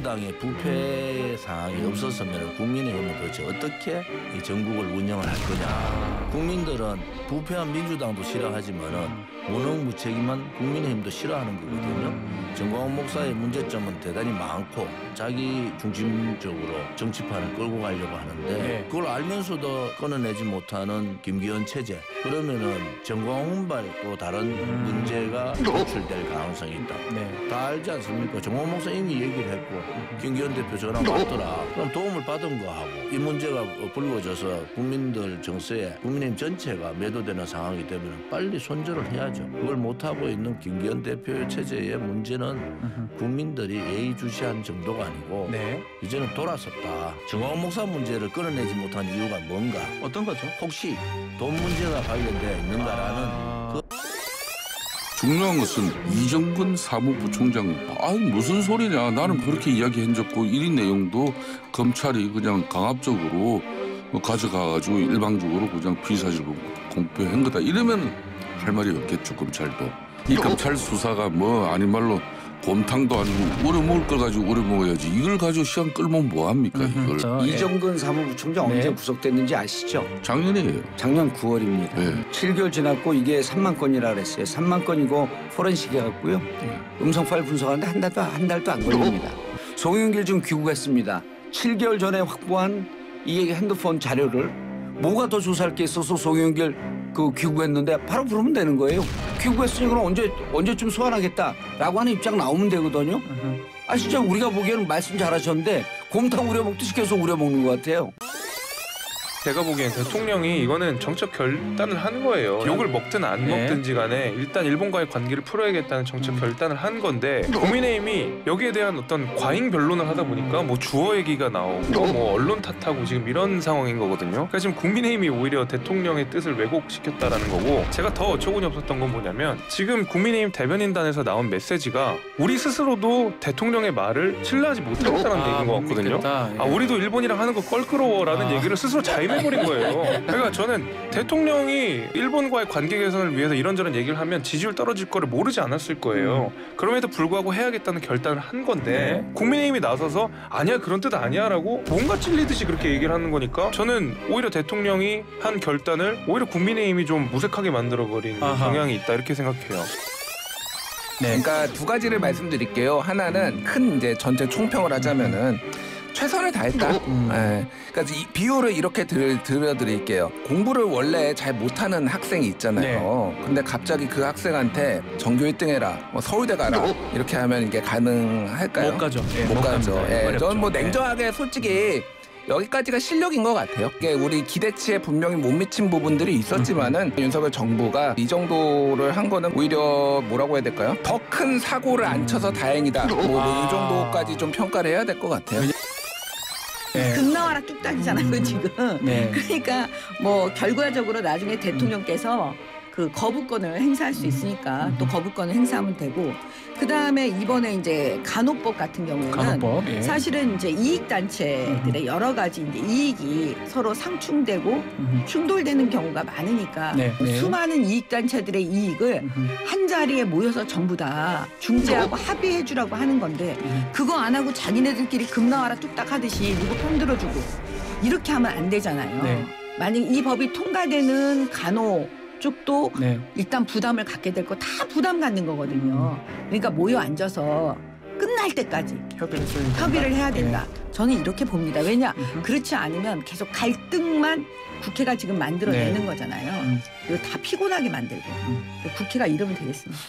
민주당의 부패 상황이 없었으면 국민의힘은 도대체 어떻게 이 전국을 운영을 할 거냐. 국민들은 부패한 민주당도 싫어하지만은 무능무책임한 국민의힘도 싫어하는 거거든요. 정광훈 목사의 문제점은 대단히 많고 자기 중심적으로 정치판을 끌고 가려고 하는데 그걸 알면서도 끊어내지 못하는 김기현 체제. 그러면은 정광훈발 또 다른 문제가 노출될 가능성이 있다. 다 알지 않습니까? 정광훈 목사 이미 얘기를 했고 김기현 대표 전화 왔더라. 그럼 도움을 받은 거하고 이 문제가 불거져서 국민들 정서에 국민의힘 전체가 매도되는 상황이 되면 빨리 손절을 해야죠. 그걸 못하고 있는 김기현 대표의 체제의 문제는 국민들이 예의주시한 정도가 아니고 이제는 돌아섰다. 정광훈 목사 문제를 끌어내지 못한 이유가 뭔가? 어떤 거죠? 혹시 돈 문제가 관련되어 있는가라는 중요한 것은 이정근 사무부총장 무슨 소리냐. 나는 그렇게 이야기한 적고 이 내용도 검찰이 그냥 강압적으로 가져가가지고 일방적으로 그냥 피의사실 공표한 거다. 이러면 할 말이 없겠죠. 검찰도. 이 검찰 수사가 뭐 아닌 말로 곰탕도 아니고 우려 먹을 걸 가지고 우려 먹어야지. 이걸 가지고 시간 끌면 뭐합니까 이걸. 이정근 사무부총장 언제 구속됐는지 아시죠? 작년이에요. 작년 9월입니다. 7개월 지났고 이게 3만 건이라 그랬어요. 3만 건이고 포렌식 해갖고요. 음성 파일 분석하는데 한 달도 안 걸립니다. 송영길 지금 귀국했습니다. 7개월 전에 확보한 이 핸드폰 자료를 뭐가 더 조사할 게 있어서 송영길 귀국했는데 바로 부르면 되는 거예요. 귀국했으니 그럼 언제쯤 소환하겠다라고 하는 입장 나오면 되거든요. 진짜 우리가 보기에는 말씀 잘하셨는데 곰탕 우려먹듯이 계속 우려먹는 것 같아요. 제가 보기엔 대통령이 이거는 정책 결단을 한 거예요. 욕을 먹든 안 먹든지 간에 일단 일본과의 관계를 풀어야겠다는 정책 결단을 한 건데 국민의힘이 여기에 대한 어떤 과잉 변론을 하다 보니까 뭐 주어 얘기가 나오고 뭐 언론 탓하고 지금 이런 상황인 거거든요. 그러니까 지금 국민의힘이 오히려 대통령의 뜻을 왜곡시켰다는 거고, 제가 더 어처구니 없었던 건 뭐냐면 지금 국민의힘 대변인단에서 나온 메시지가 우리 스스로도 대통령의 말을 신뢰하지 못하겠다는 얘기인 것 같거든요. 우리도 일본이랑 하는 거 껄끄러워라는 얘기를 스스로 자임해버린 거예요. 그러니까 저는 대통령이 일본과의 관계 개선을 위해서 이런저런 얘기를 하면 지지율 떨어질 거를 모르지 않았을 거예요. 그럼에도 불구하고 해야겠다는 결단을 한 건데 국민의힘이 나서서 아니야 그런 뜻 아니야 라고 뭔가 찔리듯이 그렇게 얘기를 하는 거니까 저는 오히려 대통령이 한 결단을 오히려 국민의힘이 좀 무색하게 만들어버린 경향이 있다 이렇게 생각해요. 그러니까 두 가지를 말씀드릴게요. 하나는 큰 이제 전체 총평을 하자면은 최선을 다했다. 그러니까 이 비유를 이렇게 들려드릴게요. 공부를 원래 잘 못하는 학생이 있잖아요. 근데 갑자기 그 학생한테 전교 1등 해라, 뭐 서울대 가라 이렇게 하면 이게 가능할까요? 못 가죠. 못 가죠. 저는 뭐 냉정하게 솔직히 여기까지가 실력인 것 같아요. 우리 기대치에 분명히 못 미친 부분들이 있었지만은 윤석열 정부가 이 정도를 한 거는 오히려 뭐라고 해야 될까요? 더 큰 사고를 안 쳐서 다행이다. 뭐 이 정도까지 좀 평가를 해야 될 것 같아요. 급 나와라 뚝딱이잖아요 지금. 그러니까 뭐 결과적으로 나중에 대통령께서 그 거부권을 행사할 수 있으니까 또 거부권을 행사하면 되고, 그 다음에 이번에 이제 간호법 같은 경우는 사실은 이제 이익단체들의 여러 가지 이제 이익이 서로 상충되고 충돌되는 경우가 많으니까 수많은 이익단체들의 이익을 한 자리에 모여서 전부 다 중재하고 합의해주라고 하는 건데 그거 안 하고 자기네들끼리 급 나와라 뚝딱 하듯이 누구 편들어주고 이렇게 하면 안 되잖아요. 만약 이 법이 통과되는 간호 쪽도 일단 부담을 갖게 될 거 다 부담 갖는 거거든요. 그러니까 모여 앉아서 끝날 때까지 협의를 해야 된다. 저는 이렇게 봅니다. 왜냐? 그렇지 않으면 계속 갈등만 국회가 지금 만들어내는 거잖아요. 이거 다 피곤하게 만들고 국회가 이러면 되겠습니다.